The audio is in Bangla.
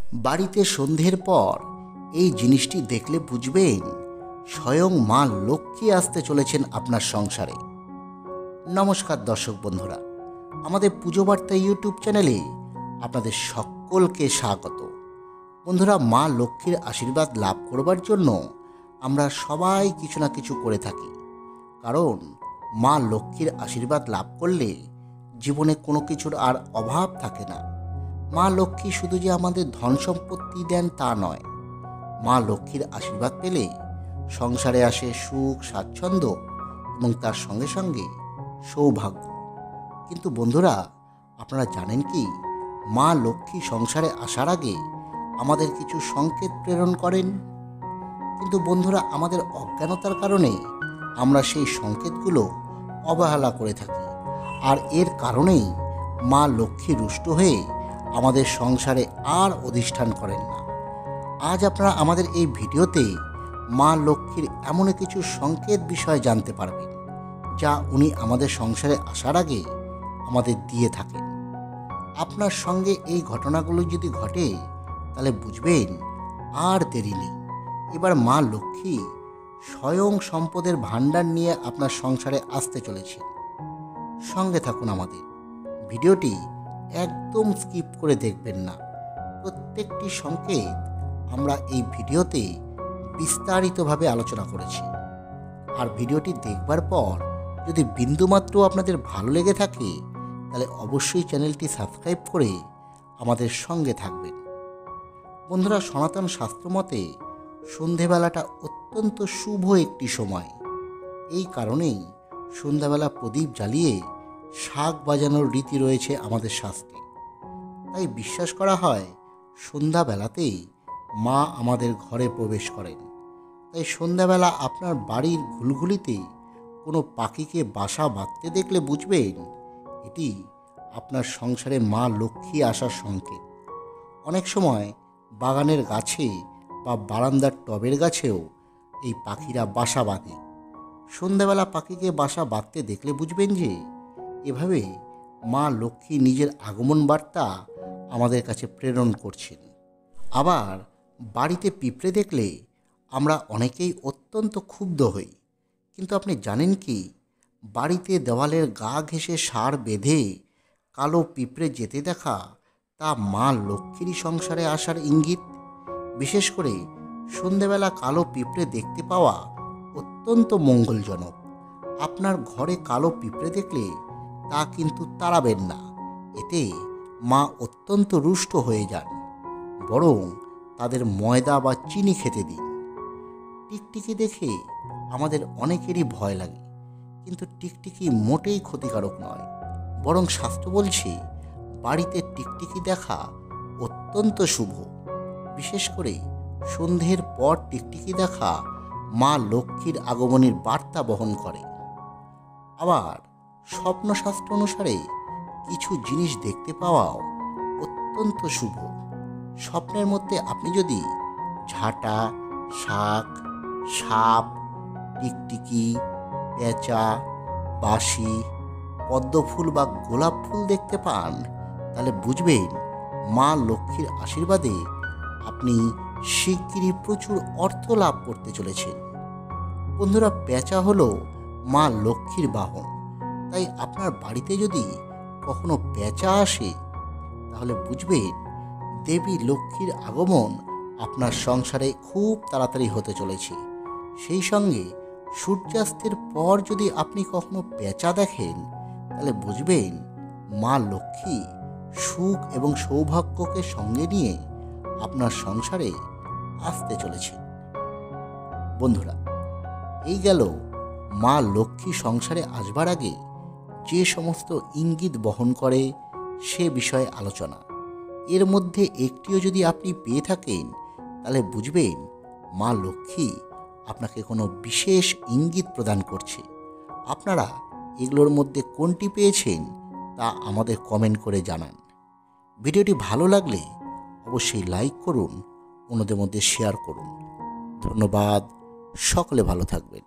বাড়িতে সন্ধ্যের পর এই জিনিসটি দেখলে বুঝবেন স্বয়ং মা লক্ষ্মী আসতে চলেছেন আপনার সংসারে। নমস্কার দর্শক বন্ধুরা, আমাদের পুজো বার্তা ইউটিউব চ্যানেলে আপনাদের সকলকে স্বাগত। বন্ধুরা, মা লক্ষ্মীর আশীর্বাদ লাভ করবার জন্য আমরা সবাই কিছু না কিছু করে থাকি, কারণ মা লক্ষ্মীর আশীর্বাদ লাভ করলে জীবনে কোনো কিছুর আর অভাব থাকে না। মা লক্ষ্মী শুধু যে আমাদের ধন সম্পত্তি দেন তা নয়, মা লক্ষ্মীর আশীর্বাদ পেলে সংসারে আসে সুখ, স্বাচ্ছন্দ্য এবং তার সঙ্গে সঙ্গে সৌভাগ্য। কিন্তু বন্ধুরা, আপনারা জানেন কি, মা লক্ষ্মী সংসারে আসার আগে আমাদের কিছু সংকেত প্রেরণ করেন। কিন্তু বন্ধুরা, আমাদের অজ্ঞানতার কারণে আমরা সেই সংকেতগুলো অবহেলা করে থাকি, আর এর কারণেই মা লক্ষ্মী রুষ্ট হয়ে আমাদের সংসারে আর অধিষ্ঠান করেন না। আজ আপনারা আমাদের এই ভিডিওতে মা লক্ষ্মীর এমন কিছু সংকেত বিষয় জানতে পারবেন, যা উনি আমাদের সংসারে আসার আগে আমাদের দিয়ে থাকেন। আপনার সঙ্গে এই ঘটনাগুলো যদি ঘটে, তাহলে বুঝবেন আর দেরি নেই, এবার মা লক্ষ্মী স্বয়ং সম্পদের ভাণ্ডার নিয়ে আপনার সংসারে আসতে চলেছে। সঙ্গে থাকুন আমাদের, ভিডিওটি একদম স্কিপ করে দেখবেন না। প্রত্যেকটি সংকেত আমরা এই ভিডিওতে বিস্তারিতভাবে আলোচনা করেছি। আর ভিডিওটি দেখবার পর যদি বিন্দুমাত্র আপনাদের ভালো লেগে থাকে, তাহলে অবশ্যই চ্যানেলটি সাবস্ক্রাইব করে আমাদের সঙ্গে থাকবেন। বন্ধুরা, সনাতন শাস্ত্র মতে সন্ধেবেলাটা অত্যন্ত শুভ একটি সময়। এই কারণেই সন্ধ্যাবেলা প্রদীপ জ্বালিয়ে শাঁখ বাজানোর রীতি রয়েছে আমাদের শাস্ত্রে। তাই বিশ্বাস করা হয় সন্ধ্যাবেলাতেই মা আমাদের ঘরে প্রবেশ করেন। তাই সন্ধ্যাবেলা আপনার বাড়ির ঘুলঘুলিতে কোনো পাখিকে বাসা বাঁধতে দেখলে বুঝবেন এটি আপনার সংসারে মা লক্ষ্মী আসার সংকেত। অনেক সময় বাগানের গাছে বা বারান্দার টবের গাছেও এই পাখিরা বাসা বাঁধে। সন্ধ্যাবেলা পাখিকে বাসা বাঁধতে দেখলে বুঝবেন যে এভাবে মা লক্ষ্মী নিজের আগমন বার্তা আমাদের কাছে প্রেরণ করছেন। আবার বাড়িতে পিঁপড়ে দেখলে আমরা অনেকেই অত্যন্ত ক্ষুব্ধ হই। কিন্তু আপনি জানেন কি, বাড়িতে দেওয়ালের গা ঘেঁষে সার বেঁধে কালো পিঁপড়ে যেতে দেখা তা মা লক্ষ্মীরই সংসারে আসার ইঙ্গিত। বিশেষ করে সন্ধেবেলা কালো পিঁপড়ে দেখতে পাওয়া অত্যন্ত মঙ্গলজনক। আপনার ঘরে কালো পিঁপড়ে দেখলে তা কিন্তু তাড়াবেন না, এতে মা অত্যন্ত রুষ্ট হয়ে যান। বরং তাদের ময়দা বা চিনি খেতে দিন। টিকটিকি দেখে আমাদের অনেকেরই ভয় লাগে, কিন্তু টিকটিকি মোটেই ক্ষতিকারক নয়। বরং শাস্ত্র বলছে বাড়িতে টিকটিকি দেখা অত্যন্ত শুভ। বিশেষ করে সন্ধ্যের পর টিকটিকি দেখা মা লক্ষ্মীর আগমনের বার্তা বহন করে। আবার স্বপ্নশাস্ত্র অনুসারে কিছু জিনিস দেখতে পাওয়াও অত্যন্ত শুভ। স্বপ্নের মধ্যে আপনি যদি ঝাঁটা, শাক, সাপ, টিকটিকি, পেঁচা, বাঁশি, পদ্মফুল বা গোলাপ ফুল দেখতে পান, তাহলে বুঝবেন মা লক্ষ্মীর আশীর্বাদে আপনি শিগগিরই প্রচুর অর্থ লাভ করতে চলেছেন। বন্ধুরা, পেঁচা হলো মা লক্ষ্মীর বাহন। তাই আপনার বাড়িতে যদি কখনো পেঁচা আসে, তাহলে বুঝবেন দেবী লক্ষ্মীর আগমন আপনার সংসারে খুব তাড়াতাড়ি হতে চলেছে। সেই সঙ্গে সূর্যাস্তের পর যদি আপনি কখনো পেঁচা দেখেন, তাহলে বুঝবেন মা লক্ষ্মী সুখ এবং সৌভাগ্যকে সঙ্গে নিয়ে আপনার সংসারে আসতে চলেছে। বন্ধুরা, এই গেল মা লক্ষ্মী সংসারে আসবার আগে যে সমস্ত ইঙ্গিত বহন করে সে বিষয়ে আলোচনা। এর মধ্যে একটিও যদি আপনি পেয়ে থাকেন, তাহলে বুঝবেন মা লক্ষ্মী আপনাকে কোনো বিশেষ ইঙ্গিত প্রদান করছে। আপনারা এগুলোর মধ্যে কোনটি পেয়েছেন তা আমাদের কমেন্ট করে জানান। ভিডিওটি ভালো লাগলে অবশ্যই লাইক করুন, অন্যদের মধ্যে শেয়ার করুন। ধন্যবাদ, সকলে ভালো থাকবেন।